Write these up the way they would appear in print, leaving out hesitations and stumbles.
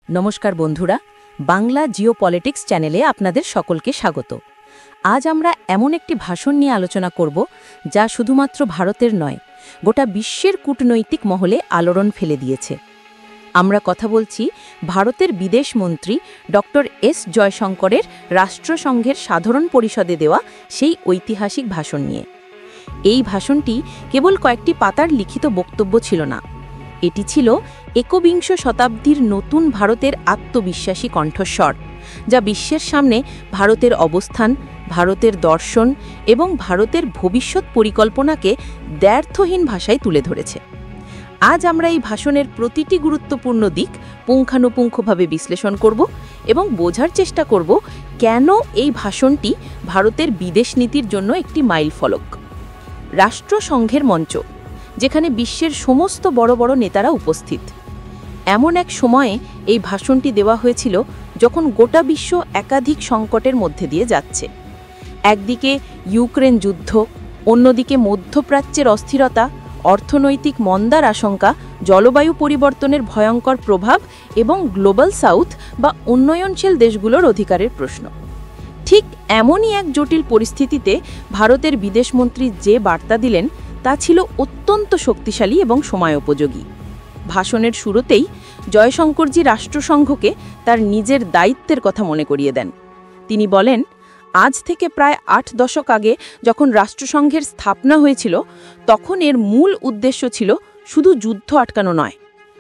নমস্কার বন্ধুরা, বাংলা জিওপলিটিক্স চ্যানেলে আপনাদের সকলকে স্বাগত। আজ আমরা এমন একটি ভাষণ নিয়ে আলোচনা করব যা শুধুমাত্র ভারতের নয়, গোটা বিশ্বের কূটনৈতিক মহলে আলোড়ন ফেলে দিয়েছে। আমরা কথা বলছি ভারতের বিদেশ মন্ত্রী ডক্টর এস জয়শঙ্করের রাষ্ট্রসংঘের সাধারণ পরিষদে দেওয়া সেই ঐতিহাসিক ভাষণ নিয়ে। এই ভাষণটি কেবল কয়েকটি পাতার লিখিত বক্তব্য ছিল না, এটি ছিল একবিংশ শতাব্দীর নতুন ভারতের আত্মবিশ্বাসী কণ্ঠস্বর, যা বিশ্বের সামনে ভারতের অবস্থান, ভারতের দর্শন এবং ভারতের ভবিষ্যৎ পরিকল্পনাকে দ্ব্যর্থহীন ভাষায় তুলে ধরেছে। আজ আমরা এই ভাষণের প্রতিটি গুরুত্বপূর্ণ দিক পুঙ্খানুপুঙ্খভাবে বিশ্লেষণ করব এবং বোঝার চেষ্টা করব কেন এই ভাষণটি ভারতের বিদেশ নীতির জন্য একটি মাইলফলক। রাষ্ট্রসংঘের মঞ্চ, যেখানে বিশ্বের সমস্ত বড় বড় নেতারা উপস্থিত। এমন এক সময়ে এই ভাষণটি দেওয়া হয়েছিল যখন গোটা বিশ্ব একাধিক সংকটের মধ্যে দিয়ে যাচ্ছে। একদিকে ইউক্রেন যুদ্ধ, অন্যদিকে মধ্যপ্রাচ্যের অস্থিরতা, অর্থনৈতিক মন্দার আশঙ্কা, জলবায়ু পরিবর্তনের ভয়ঙ্কর প্রভাব এবং গ্লোবাল সাউথ বা উন্নয়নশীল দেশগুলোর অধিকারের প্রশ্ন। ঠিক এমনই এক জটিল পরিস্থিতিতে ভারতের বিদেশমন্ত্রী যে বার্তা দিলেন তা ছিল অত্যন্ত শক্তিশালী এবং সময়োপযোগী। ভাষণের শুরুতেই জয়শঙ্করজি রাষ্ট্রসংঘকে তার নিজের দায়িত্বের কথা মনে করিয়ে দেন। তিনি বলেন, আজ থেকে প্রায় 8 দশক আগে যখন রাষ্ট্রসংঘের স্থাপনা হয়েছিল, তখন এর মূল উদ্দেশ্য ছিল শুধু যুদ্ধ আটকানো নয়,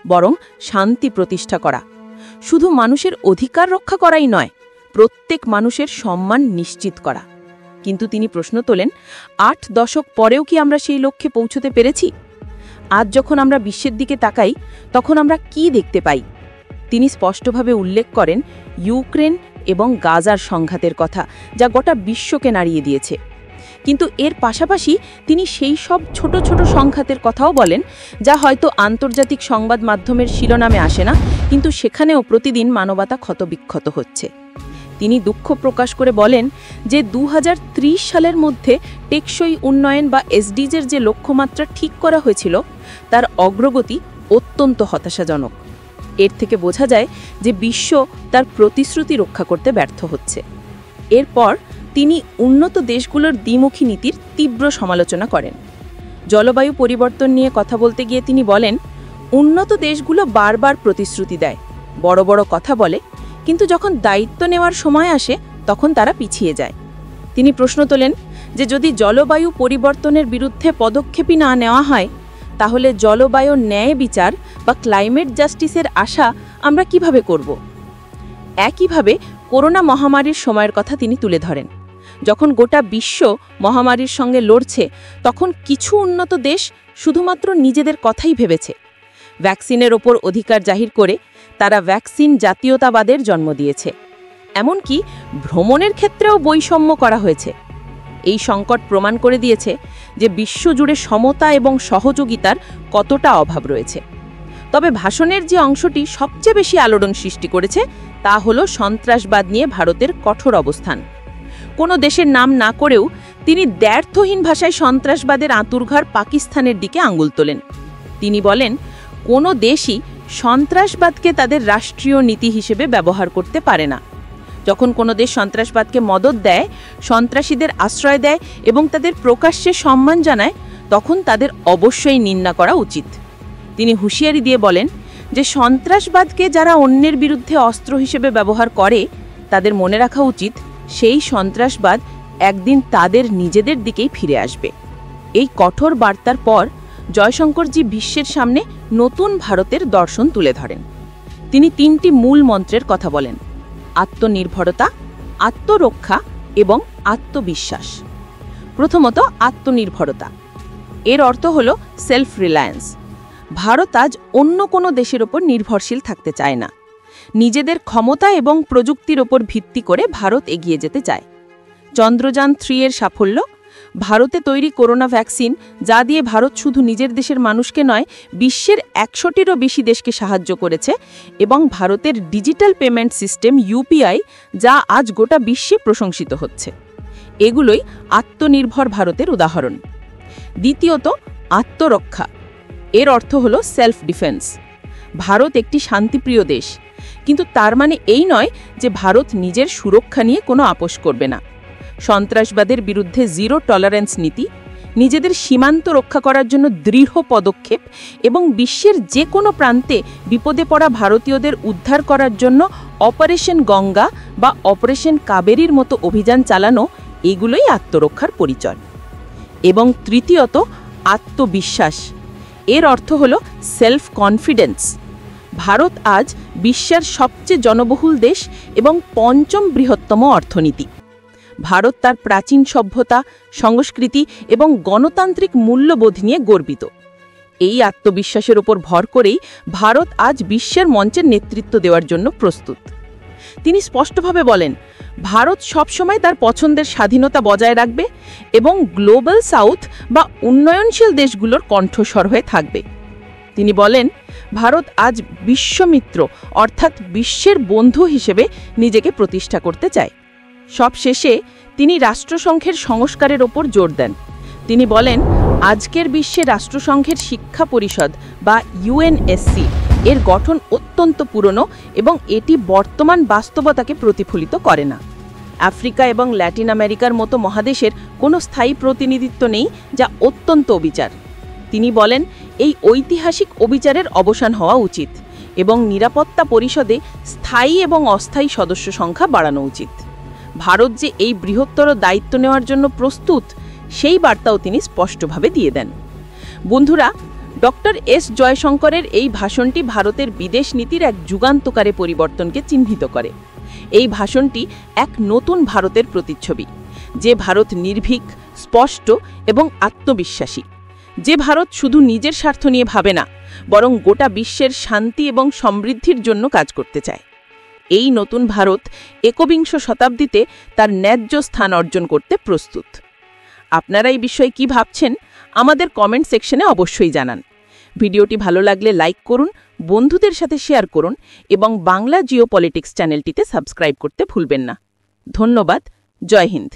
বরং শান্তি প্রতিষ্ঠা করা। শুধু মানুষের অধিকার রক্ষা করাই নয়, প্রত্যেক মানুষের সম্মান নিশ্চিত করা। কিন্তু তিনি প্রশ্ন তোলেন, 8 দশক পরেও কি আমরা সেই লক্ষ্যে পৌঁছতে পেরেছি? আজ যখন আমরা বিশ্বের দিকে তাকাই, তখন আমরা কি দেখতে পাই? তিনি স্পষ্টভাবে উল্লেখ করেন ইউক্রেন এবং গাজার সংঘাতের কথা, যা গোটা বিশ্বকে নাড়িয়ে দিয়েছে। কিন্তু এর পাশাপাশি তিনি সেই সব ছোট ছোট সংঘাতের কথাও বলেন, যা হয়তো আন্তর্জাতিক সংবাদ মাধ্যমের শিরোনামে আসে না, কিন্তু সেখানেও প্রতিদিন মানবতা ক্ষতবিক্ষত হচ্ছে। তিনি দুঃখ প্রকাশ করে বলেন যে 2030 সালের মধ্যে টেকসই উন্নয়ন বা এসডিজির যে লক্ষ্যমাত্রা ঠিক করা হয়েছিল, তার অগ্রগতি অত্যন্ত হতাশাজনক। এর থেকে বোঝা যায় যে বিশ্ব তার প্রতিশ্রুতি রক্ষা করতে ব্যর্থ হচ্ছে। এরপর তিনি উন্নত দেশগুলোর দ্বিমুখী নীতির তীব্র সমালোচনা করেন। জলবায়ু পরিবর্তন নিয়ে কথা বলতে গিয়ে তিনি বলেন, উন্নত দেশগুলো বারবার প্রতিশ্রুতি দেয়, বড় বড় কথা বলে, কিন্তু যখন দায়িত্ব নেওয়ার সময় আসে তখন তারা পিছিয়ে যায়। তিনি প্রশ্ন তোলেন যে যদি জলবায়ু পরিবর্তনের বিরুদ্ধে পদক্ষেপই না নেওয়া হয়, তাহলে জলবায়ু ন্যায় বিচার বা ক্লাইমেট জাস্টিসের আশা আমরা কিভাবে করব? একইভাবে করোনা মহামারীর সময়ের কথা তিনি তুলে ধরেন। যখন গোটা বিশ্ব মহামারীর সঙ্গে লড়ছে, তখন কিছু উন্নত দেশ শুধুমাত্র নিজেদের কথাই ভেবেছে। ভ্যাকসিনের ওপর অধিকার জাহির করে তারা ভ্যাকসিন জাতীয়তাবাদের জন্ম দিয়েছে। এমনকি ভ্রমণের ক্ষেত্রেও বৈষম্য করা হয়েছে। এই সংকট প্রমাণ করে দিয়েছে যে বিশ্বজুড়ে সমতা এবং সহযোগিতার কতটা অভাব রয়েছে। তবে ভাষণের যে অংশটি সবচেয়ে বেশি আলোড়ন সৃষ্টি করেছে তা হলো সন্ত্রাসবাদ নিয়ে ভারতের কঠোর অবস্থান। কোনো দেশের নাম না করেও তিনি দ্ব্যর্থহীন ভাষায় সন্ত্রাসবাদের আঁতুড়ঘর পাকিস্তানের দিকে আঙুল তোলেন। তিনি বলেন, কোনো দেশই সন্ত্রাসবাদকে তাদের রাষ্ট্রীয় নীতি হিসেবে ব্যবহার করতে পারে না। যখন কোনো দেশ সন্ত্রাসবাদকে মদত দেয়, সন্ত্রাসীদের আশ্রয় দেয় এবং তাদের প্রকাশ্যে সম্মান জানায়, তখন তাদের অবশ্যই নিন্দা করা উচিত। তিনি হুঁশিয়ারি দিয়ে বলেন যে সন্ত্রাসবাদকে যারা অন্যের বিরুদ্ধে অস্ত্র হিসেবে ব্যবহার করে, তাদের মনে রাখা উচিত সেই সন্ত্রাসবাদ একদিন তাদের নিজেদের দিকেই ফিরে আসবে। এই কঠোর বার্তার পর জয়শঙ্করজি বিশ্বের সামনে নতুন ভারতের দর্শন তুলে ধরেন। তিনি 3টি মূল মন্ত্রের কথা বলেন: আত্মনির্ভরতা, আত্মরক্ষা এবং আত্মবিশ্বাস। প্রথমত, আত্মনির্ভরতা। এর অর্থ হল সেলফ রিলায়েন্স। ভারত আজ অন্য কোনো দেশের ওপর নির্ভরশীল থাকতে চায় না। নিজেদের ক্ষমতা এবং প্রযুক্তির ওপর ভিত্তি করে ভারত এগিয়ে যেতে চায়। চন্দ্রযান 3 এর সাফল্য, ভারতে তৈরি করোনা ভ্যাকসিন, যা দিয়ে ভারত শুধু নিজের দেশের মানুষকে নয়, বিশ্বের 100টিরও বেশি দেশকে সাহায্য করেছে, এবং ভারতের ডিজিটাল পেমেন্ট সিস্টেম ইউপিআই, যা আজ গোটা বিশ্বে প্রশংসিত হচ্ছে। এগুলোই আত্মনির্ভর ভারতের উদাহরণ। দ্বিতীয়ত, আত্মরক্ষা। এর অর্থ হল সেলফ ডিফেন্স। ভারত একটি শান্তিপ্রিয় দেশ, কিন্তু তার মানে এই নয় যে ভারত নিজের সুরক্ষা নিয়ে কোনো আপোষ করবে না। সন্ত্রাসবাদের বিরুদ্ধে জিরো টলারেন্স নীতি, নিজেদের সীমান্ত রক্ষা করার জন্য দৃঢ় পদক্ষেপ এবং বিশ্বের যে কোনো প্রান্তে বিপদে পড়া ভারতীয়দের উদ্ধার করার জন্য অপারেশন গঙ্গা বা অপারেশন কাবেরীর মতো অভিযান চালানো, এগুলোই আত্মরক্ষার পরিচয়। এবং তৃতীয়ত, আত্মবিশ্বাস। এর অর্থ হল সেলফ কনফিডেন্স। ভারত আজ বিশ্বের সবচেয়ে জনবহুল দেশ এবং পঞ্চম বৃহত্তম অর্থনীতি। ভারত তার প্রাচীন সভ্যতা, সংস্কৃতি এবং গণতান্ত্রিক মূল্যবোধ নিয়ে গর্বিত। এই আত্মবিশ্বাসের উপর ভর করেই ভারত আজ বিশ্বের মঞ্চের নেতৃত্ব দেওয়ার জন্য প্রস্তুত। তিনি স্পষ্টভাবে বলেন, ভারত সবসময় তার পছন্দের স্বাধীনতা বজায় রাখবে এবং গ্লোবাল সাউথ বা উন্নয়নশীল দেশগুলোর কণ্ঠস্বর হয়ে থাকবে। তিনি বলেন, ভারত আজ বিশ্বমিত্র অর্থাৎ বিশ্বের বন্ধু হিসেবে নিজেকে প্রতিষ্ঠা করতে চায়। সবশেষে তিনি রাষ্ট্রসংঘের সংস্কারের ওপর জোর দেন। তিনি বলেন, আজকের বিশ্বে রাষ্ট্রসংঘের শিক্ষা পরিষদ বা ইউএনএসসি এর গঠন অত্যন্ত পুরনো এবং এটি বর্তমান বাস্তবতাকে প্রতিফলিত করে না। আফ্রিকা এবং ল্যাটিন আমেরিকার মতো মহাদেশের কোনো স্থায়ী প্রতিনিধিত্ব নেই, যা অত্যন্ত অবিচার। তিনি বলেন, এই ঐতিহাসিক অবিচারের অবসান হওয়া উচিত এবং নিরাপত্তা পরিষদে স্থায়ী এবং অস্থায়ী সদস্য সংখ্যা বাড়ানো উচিত। ভারত যে এই বৃহত্তর দায়িত্ব নেওয়ার জন্য প্রস্তুত, সেই বার্তাও তিনি স্পষ্টভাবে দিয়ে দেন। বন্ধুরা, ডক্টর এস জয়শঙ্করের এই ভাষণটি ভারতের বিদেশ নীতির এক যুগান্তকারী পরিবর্তনকে চিহ্নিত করে। এই ভাষণটি এক নতুন ভারতের প্রতিচ্ছবি, যে ভারত নির্ভীক, স্পষ্ট এবং আত্মবিশ্বাসী, যে ভারত শুধু নিজের স্বার্থ নিয়ে ভাবে না, বরং গোটা বিশ্বের শান্তি এবং সমৃদ্ধির জন্য কাজ করতে চায়। এই নতুন ভারত একবিংশ শতাব্দীতে তার ন্যায্য স্থান অর্জন করতে প্রস্তুত। আপনারা এই বিষয়ে কি ভাবছেন আমাদের কমেন্ট সেকশনে অবশ্যই জানান। ভিডিওটি ভালো লাগলে লাইক করুন, বন্ধুদের সাথে শেয়ার করুন এবং বাংলা জিওপলিটিক্স চ্যানেলটিতে সাবস্ক্রাইব করতে ভুলবেন না। ধন্যবাদ। জয় হিন্দ।